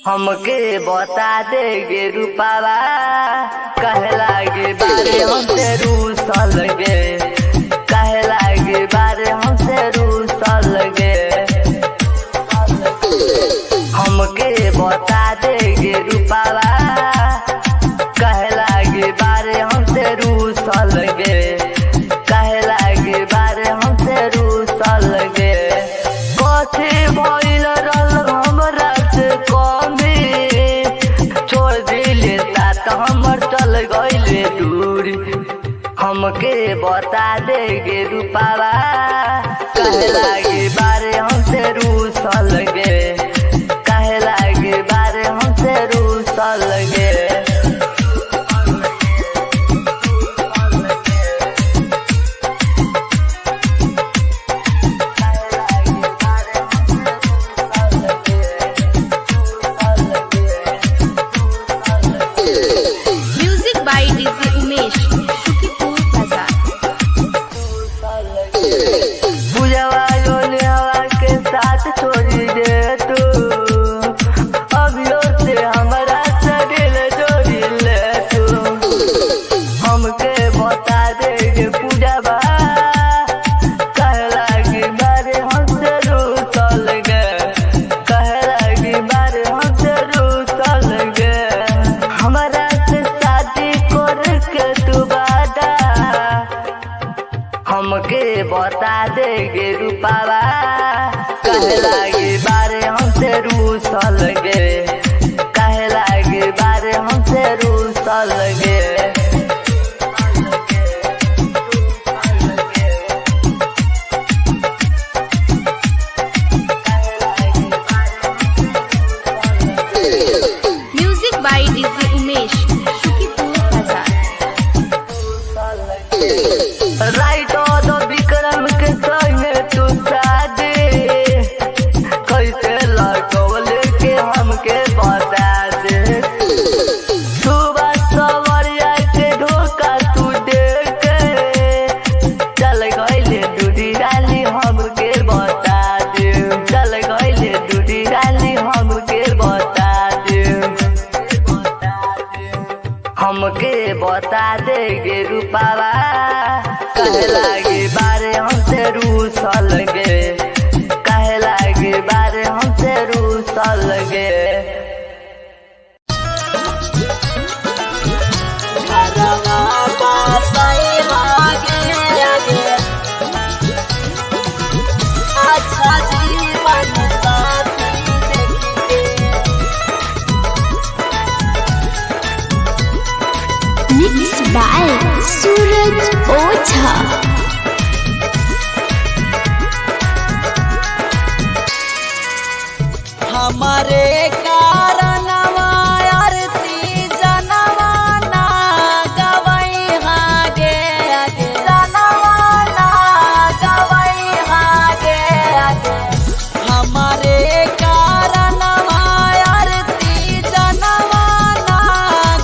हमके बता दे गे रूपावा कहला गे बारे हमसे रूसल गे, कहला गे बारे हमसे रूसल गे। हमके बता दे गे रूपावा कहला गे बारे हमसे रूसल गे, कहला गे बारे हमसे रूसल गे। कथी भइल रहल हमरा से कमी, छोड़ दिले साथ हमर चल गइले दूर। हमके बता दे गे रूपावा कहला गे बारे हमसे रूसल गे, कहला गे बारे हमसे रूसल गे। छोड़ी दे तू अभियो से हमारा दिल जोड़ी ले तू। हमके बता दे गे पूजावा कहला गे बारे हमसे रूसल गे, कहला गे बारे हमसे रूसल गे। हमारा से शादी करके तू बादा, हमके बता दे गे रूपावा कहला गे बारे हमसे रूसल गे, कहला गे बारे हमसे रूसल गे। Music by DJ Umesh, Shukipur Bazar. Right दो विक्रम के संगे तू शादी कैसे लगौले के हमके बता दे। सुबह सवरिया के धोखा तू दे के चल गइले दूधी डाली हमके बता दे, चल गइले दूधी डाली हमके बता दे। हमके बता दे गे रूपावा कहला गे बारे हमसे रूसल गे, कहला गे बारे हमसे रूसल गे। अच्छा जीवन मिक्स बाय सूरज ओझा। हमारे कारण आरती जनवा ना गवई हागे आगे, जनवा ना गवई हागे आगे। हमारे कारण आरती जनवा ना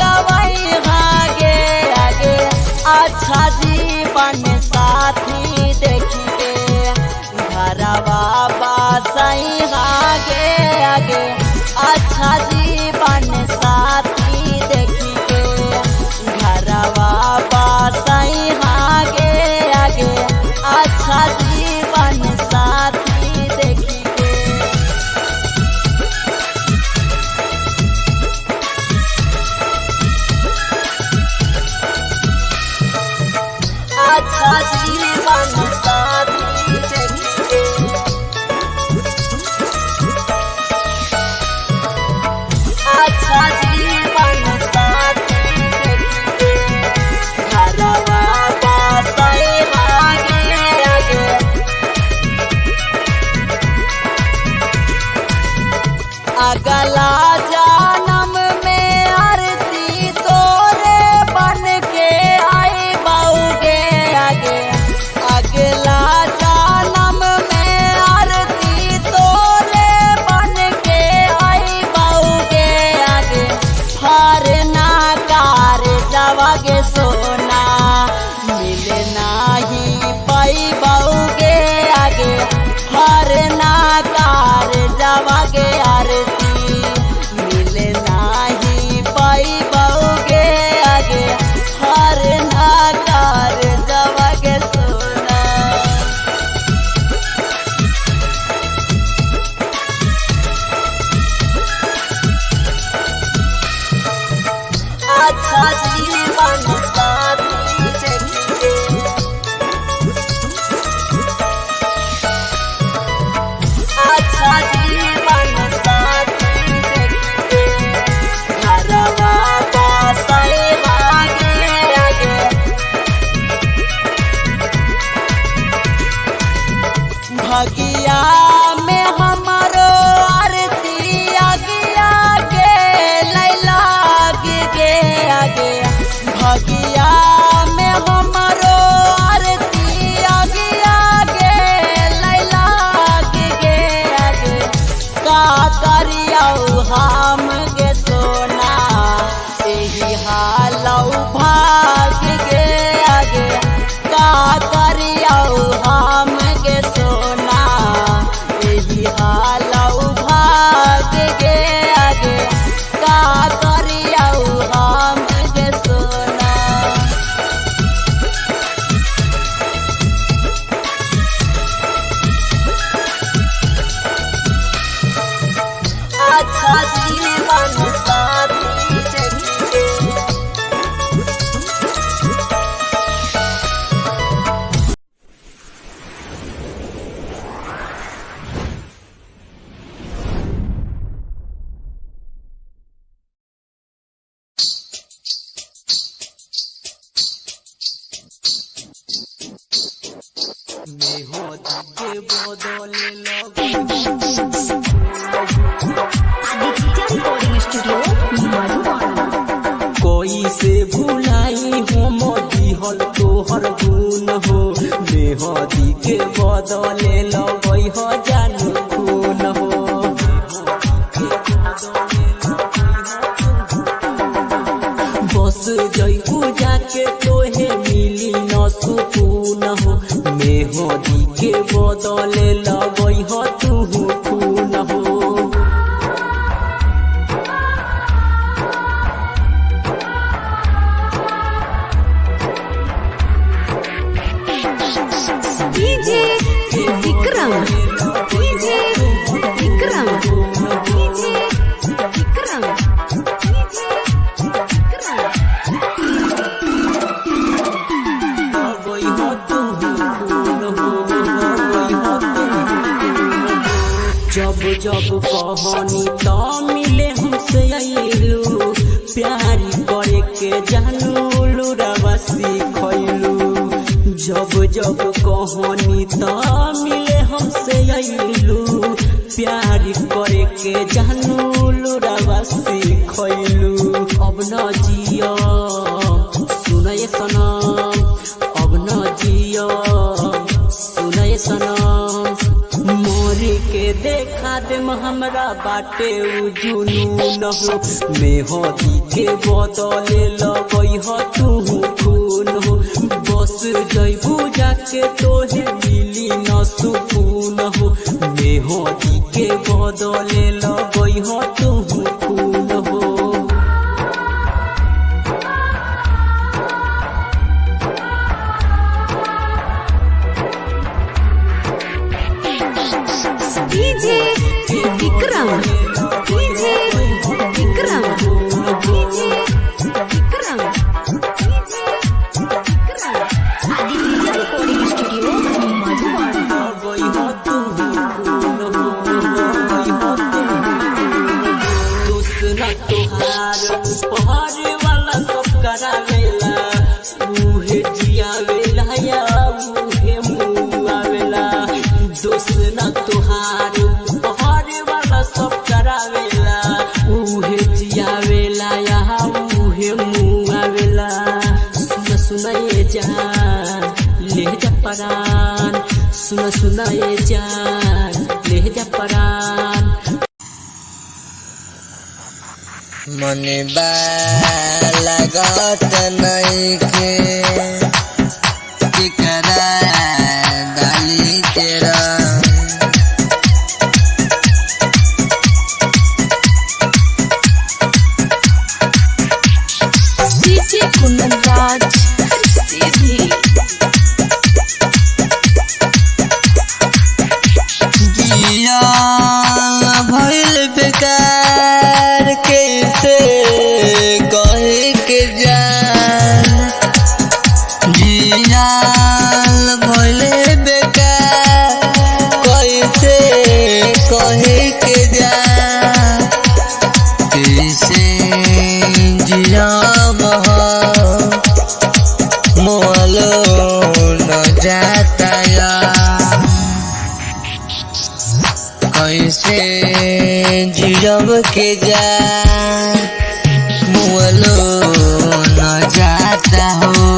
गवई हागे आगे। अच्छा जीवन साथी देखिए घरवा बासई हागे आगे। अच्छा जीवन साथी देखिए घरवा बासई हागे आगे। अच्छा जीवन साथी देखिए। अच्छा जीवन साथी देखिए। अच्छा जीवन साथी देखिए घरवा बासई हागे आगे। अगला जन्म में आरती तोरे बन के आई बाऊगे आगे। अगला जन्म में आरती तोरे बन के आई बाऊगे आगे। हर नाकार जवागे सोना मिले नाही पाई बाऊगे आगे। हर नाकार जवागे आरती जीवन साथी देखिए अच्छा जीवन साथी देखिए घरवा बसाए आगे आगे भगिया में हमारो आरती आगे आगे लैला गे आगे भगिया में हमारो आरती आगे आगे लैला गे आगे का करियाऊ हम गे सोना यही हालऊ भाग गे आगे का करियाऊ हम गे सोना यही हालऊ भाग गे आगे का करियाऊ हम गे सोना अच्छा जीवन साथी देखिए आदित्य रिकॉर्डिंग स्टूडियो मधुबन। कोई से भुलाई हो मोदी हल तोहर गुण हो मेहदी के बदले लगई हो जानू खून हो बस जईबू जाके तोहे मिली न सुकून हो मेहदी के बदले लगई हो तू खून हो DJ Vikram DJ Vikram DJ Vikram DJ जब जब कहानी तो मिले हमसे आइलू प्यारी करे के जानू लुरावा सीखलू जब जब कहानी तो मिले हमसे आइलू प्यारी करे के जानू लुरावा सीखलू अब न जिया सुनय सनम अब न जिया सुनय सनम मोरी के देखा दे हमरा बाटे उ जुनून हो मेहदी के बदले लगई हो तू खून हो बस जईबू जाके तोहे मिली न सुकून हो मेहदी के बदले लगई हो तू खून हो DJ Vikram DJ Vikram DJ Vikram DJ Vikram Aditya recording studio Madhuban. तोहार उपहार वाला सब करावेला उहे जियावेला या उहे मुआवेला दोस्त ना तोहार उपहार वाला सब करावेला उहे जियावेला या उहे मुआवेला सुन सुनाए जान ले जा परान सुन सुनाए जान ले जा परान मने लागत नइखे केकरा डाली तेरा डीजे कुंदन राज सीधी जिया भइल बेकार कैसे कहे के जा जियाल भइले बेकार कैसे कहे के जा कैसे जियाब मोलो न जाता यार कैसे जियाब के जा मोलो न जाता हो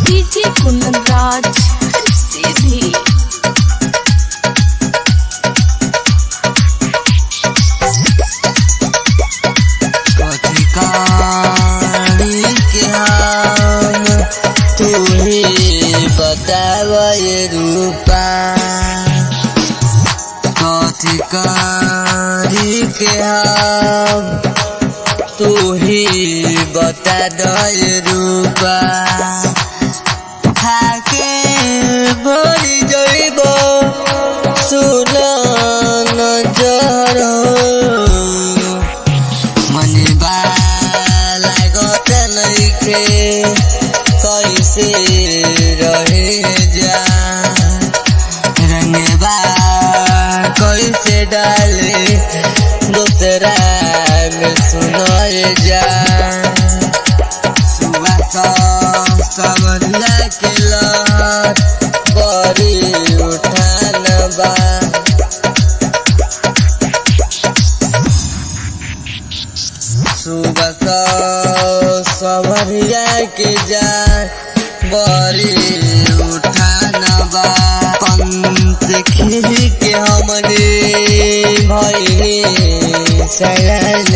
डीजे कुंदन राज सीधी कथी के हम तू ही बताव ये रूपा कथी के हम तू ही बता दो ये रूपा खाके भरी जइब सुन नजर मनबा लागत नइखे कैसे रहे जा रंगबा कैसे डाले दूसरा में सुनाए जा सबरिया के लहर बड़ी उठान बा सुबह सबरिया के जा बड़ी उठान बा पंत खिल के हमने भइनी सयान